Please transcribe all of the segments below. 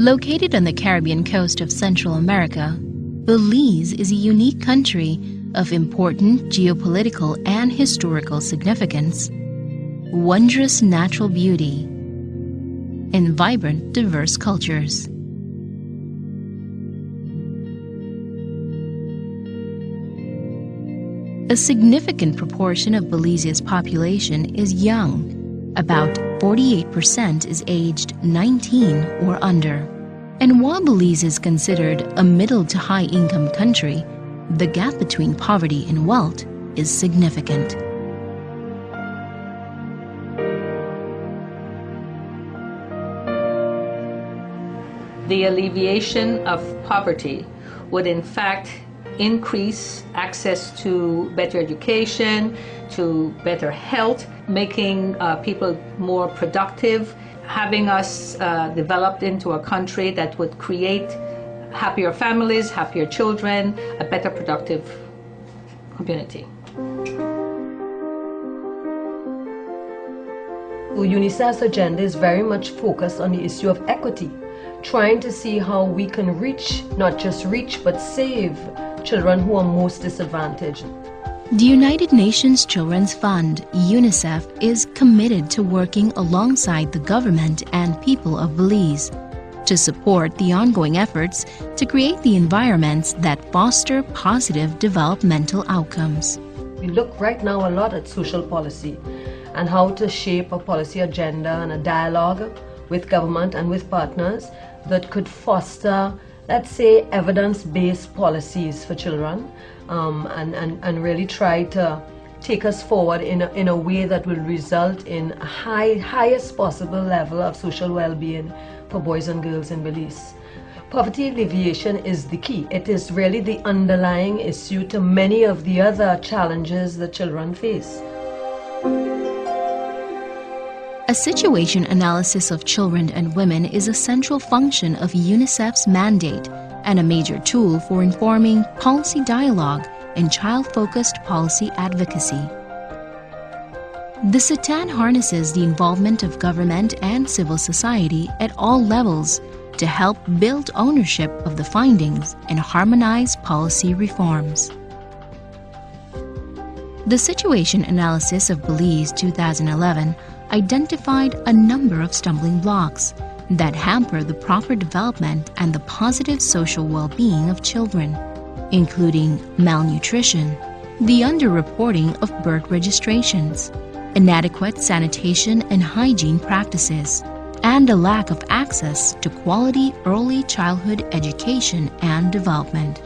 Located on the Caribbean coast of Central America, Belize is a unique country of important geopolitical and historical significance, wondrous natural beauty, and vibrant, diverse cultures. A significant proportion of Belize's population is young. About 48% is aged 19 or under. And while Belize is considered a middle to high income country, the gap between poverty and wealth is significant. The alleviation of poverty would in fact increase access to better education, to better health, making people more productive, having us developed into a country that would create happier families, happier children, a better productive community. UNICEF's agenda is very much focused on the issue of equity, trying to see how we can reach, not just reach, but save children who are most disadvantaged. The United Nations Children's Fund, UNICEF, is committed to working alongside the government and people of Belize to support the ongoing efforts to create the environments that foster positive developmental outcomes. We look right now a lot at social policy and how to shape a policy agenda and a dialogue with government and with partners that could foster, let's say, evidence-based policies for children, and really try to take us forward in a way that will result in a highest possible level of social well-being for boys and girls in Belize. Poverty alleviation is the key. It is really the underlying issue to many of the other challenges that children face. A situation analysis of children and women is a central function of UNICEF's mandate and a major tool for informing policy dialogue and child-focused policy advocacy. The Satan harnesses the involvement of government and civil society at all levels to help build ownership of the findings and harmonize policy reforms. The Situation Analysis of Belize 2011 identified a number of stumbling blocks that hamper the proper development and the positive social well-being of children, including malnutrition, the underreporting of birth registrations, inadequate sanitation and hygiene practices, and a lack of access to quality early childhood education and development.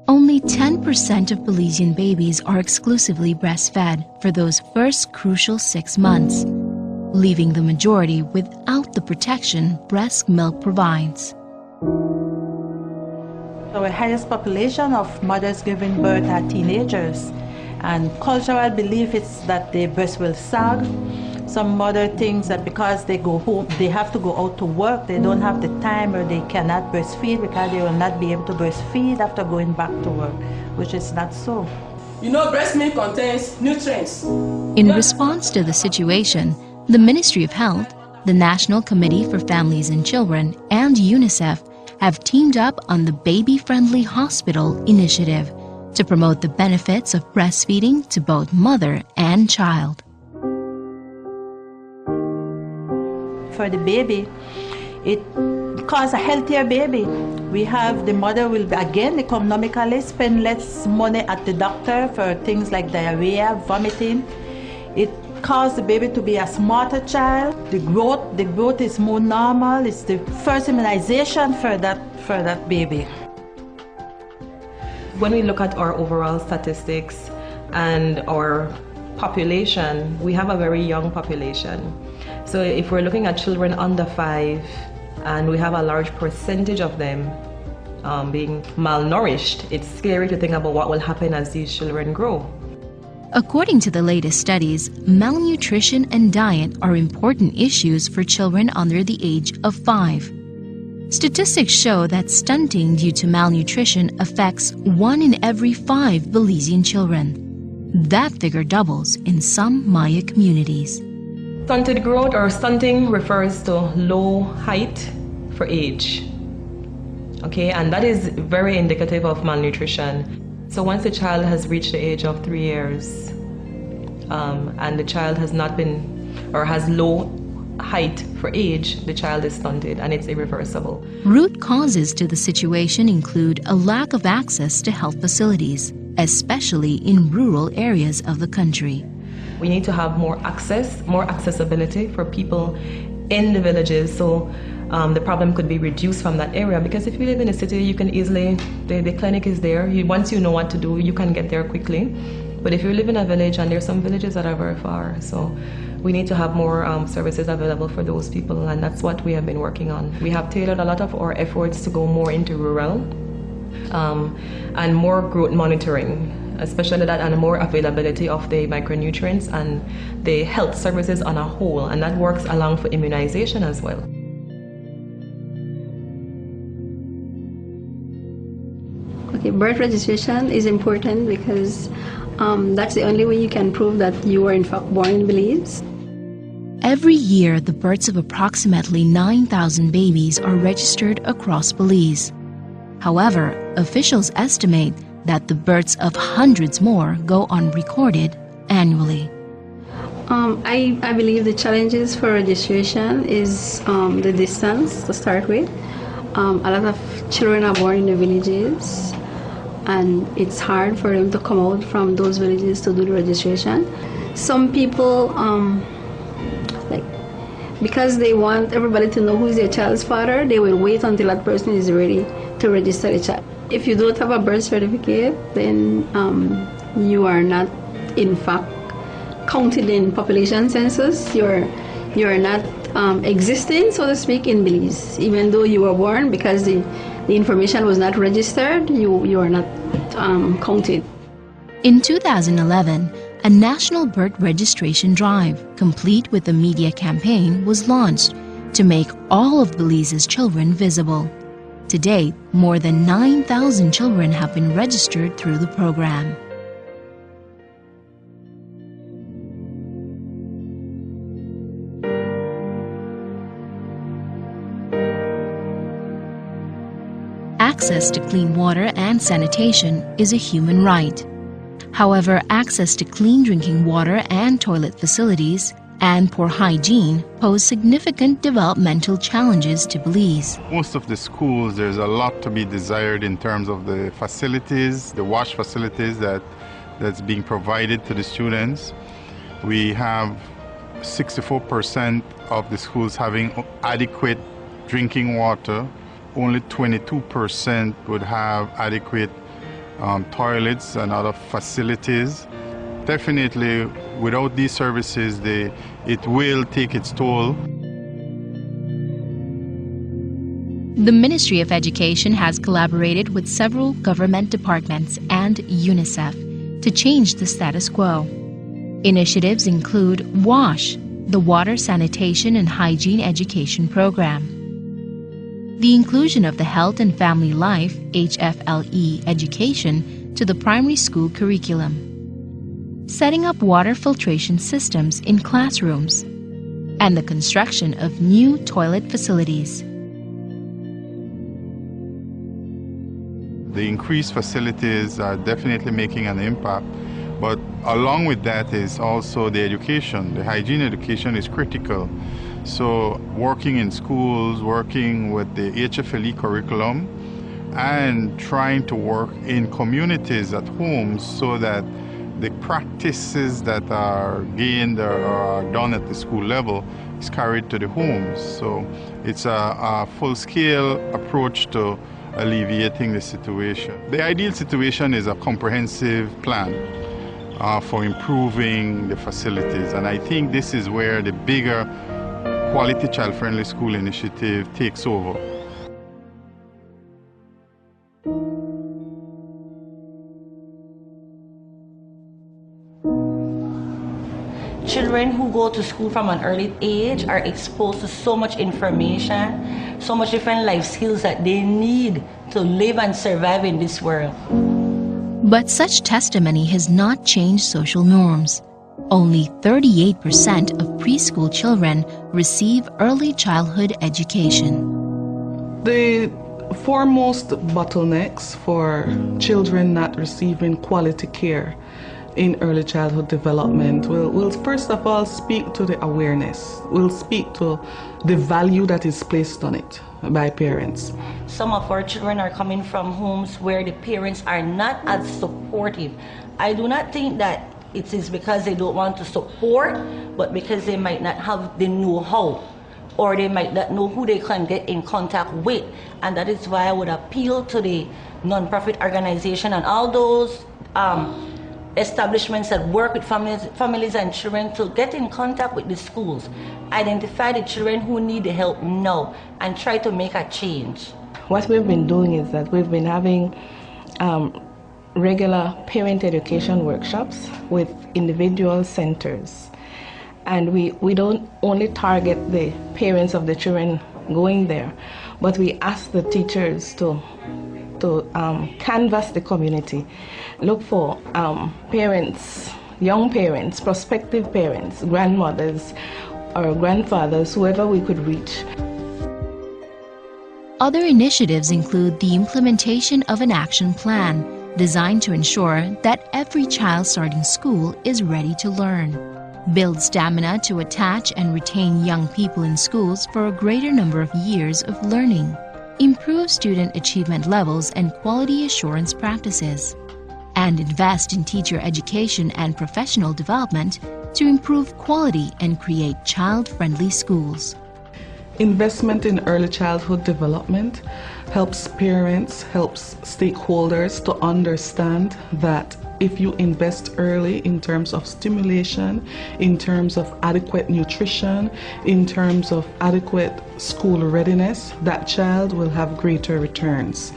Only 10% of Belizean babies are exclusively breastfed for those first crucial 6 months, leaving the majority without the protection breast milk provides. Our highest population of mothers giving birth are teenagers, and cultural belief is that the breast will sag. Some mother thinks that because they go home, they have to go out to work, they don't have the time, or they cannot breastfeed because they will not be able to breastfeed after going back to work, which is not so. You know, breast milk contains nutrients. In response to the situation, the Ministry of Health, the National Committee for Families and Children, and UNICEF have teamed up on the Baby Friendly Hospital initiative to promote the benefits of breastfeeding to both mother and child. For the baby, it causes a healthier baby. We have the mother will again economically spend less money at the doctor for things like diarrhea, vomiting. It causes the baby to be a smarter child. The growth is more normal. It's the first immunization for that baby. When we look at our overall statistics and our population, we have a very young population. So if we're looking at children under 5, and we have a large percentage of them being malnourished, it's scary to think about what will happen as these children grow. According to the latest studies, malnutrition and diet are important issues for children under the age of 5. Statistics show that stunting due to malnutrition affects 1 in every 5 Belizean children. That figure doubles in some Maya communities. Stunted growth or stunting refers to low height for age. Okay, and that is very indicative of malnutrition. So once the child has reached the age of 3 years and the child has not been or has low height for age, the child is stunted and it's irreversible. Root causes to the situation include a lack of access to health facilities, especially in rural areas of the country. We need to have more accessibility for people in the villages, so the problem could be reduced from that area. Because if you live in a city, you can easily, the clinic is there. Once you know what to do, you can get there quickly. But if you live in a village, and there's some villages that are very far, so we need to have more services available for those people, and that's what we have been working on. We have tailored a lot of our efforts to go more into rural and more growth monitoring, especially that, and more availability of the micronutrients and the health services on a whole, and that works along for immunization as well. Okay, birth registration is important because that's the only way you can prove that you were in fact born in Belize. Every year, the births of approximately 9,000 babies are registered across Belize. However, officials estimate that the births of hundreds more go unrecorded annually. I believe the challenges for registration is the distance to start with. A lot of children are born in the villages, and it's hard for them to come out from those villages to do the registration. Some people, because they want everybody to know who is their child's father, they will wait until that person is ready to register the child. If you don't have a birth certificate, then you are not, in fact, counted in population census. You're not existing, so to speak, in Belize. Even though you were born, because the information was not registered, you are not counted. In 2011, a national birth registration drive, complete with a media campaign, was launched to make all of Belize's children visible. To date, more than 9,000 children have been registered through the program. Access to clean water and sanitation is a human right. However, access to clean drinking water and toilet facilities and poor hygiene pose significant developmental challenges to Belize. Most of the schools, there's a lot to be desired in terms of the facilities, the wash facilities that's being provided to the students. We have 64% of the schools having adequate drinking water. Only 22% would have adequate toilets and other facilities. Definitely, without these services, it will take its toll. The Ministry of Education has collaborated with several government departments and UNICEF to change the status quo. Initiatives include WASH, the Water Sanitation and Hygiene Education Program. The inclusion of the Health and Family Life (HFLE) education to the primary school curriculum. Setting up water filtration systems in classrooms, and the construction of new toilet facilities. The increased facilities are definitely making an impact, but along with that is also the education. The hygiene education is critical. So working in schools, working with the HFLE curriculum, and trying to work in communities at home so that the practices that are gained or are done at the school level is carried to the homes. So it's a full-scale approach to alleviating the situation. The ideal situation is a comprehensive plan for improving the facilities, and I think this is where the bigger Quality Child-Friendly School initiative takes over. Children children who go to school from an early age are exposed to so much information, so much different life skills that they need to live and survive in this world. But such testimony has not changed social norms. Only 38% of preschool children receive early childhood education. The foremost bottlenecks for children not receiving quality care in early childhood development will first of all speak to the awareness, will speak to the value that is placed on it by parents. Some of our children are coming from homes where the parents are not as supportive. I do not think that it is because they don't want to support, but because they might not have the know-how, or they might not know who they can get in contact with. And that is why I would appeal to the non-profit organization and all those establishments that work with families and children to get in contact with the schools, identify the children who need the help now, and try to make a change. What we've been doing is that we've been having regular parent education workshops with individual centers. And we don't only target the parents of the children going there, but we ask the teachers to canvass the community, look for parents, young parents, prospective parents, grandmothers or grandfathers, whoever we could reach. Other initiatives include the implementation of an action plan designed to ensure that every child starting school is ready to learn, build stamina to attach and retain young people in schools for a greater number of years of learning, improve student achievement levels and quality assurance practices, and invest in teacher education and professional development to improve quality and create child-friendly schools. Investment in early childhood development helps parents, helps stakeholders to understand that if you invest early in terms of stimulation, in terms of adequate nutrition, in terms of adequate school readiness, that child will have greater returns.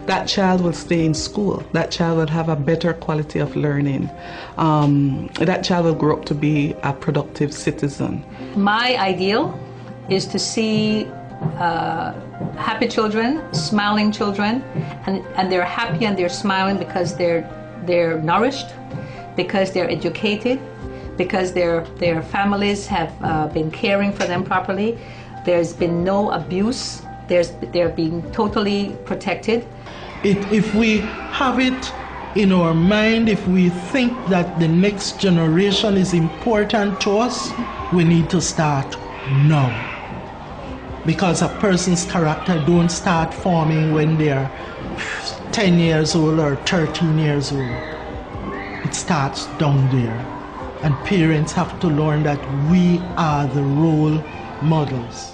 That child will stay in school. That child will have a better quality of learning. That child will grow up to be a productive citizen. My ideal is to see happy children, smiling children, and they're happy and they're smiling because they're nourished, because they're educated, because their families have been caring for them properly. There's been no abuse. They're being totally protected. If we have it in our mind, if we think that the next generation is important to us, we need to start now. Because a person's character don't start forming when they're 10 years old or 13 years old. It starts down there. And parents have to learn that we are the role models.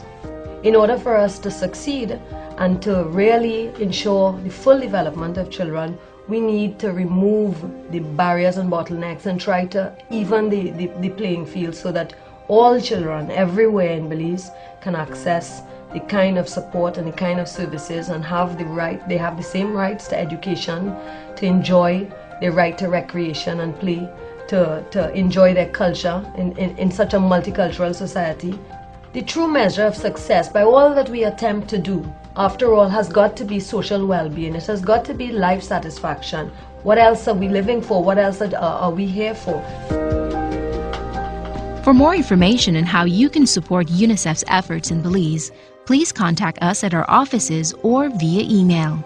In order for us to succeed and to really ensure the full development of children, we need to remove the barriers and bottlenecks and try to even the playing field so that all children everywhere in Belize can access the kind of support and the kind of services and have they have the same rights to education, to enjoy their right to recreation and play, to enjoy their culture in such a multicultural society. The true measure of success by all that we attempt to do, after all, has got to be social well-being. It has got to be life satisfaction. What else are we living for? What else are we here for? For more information on how you can support UNICEF's efforts in Belize, please contact us at our offices or via email.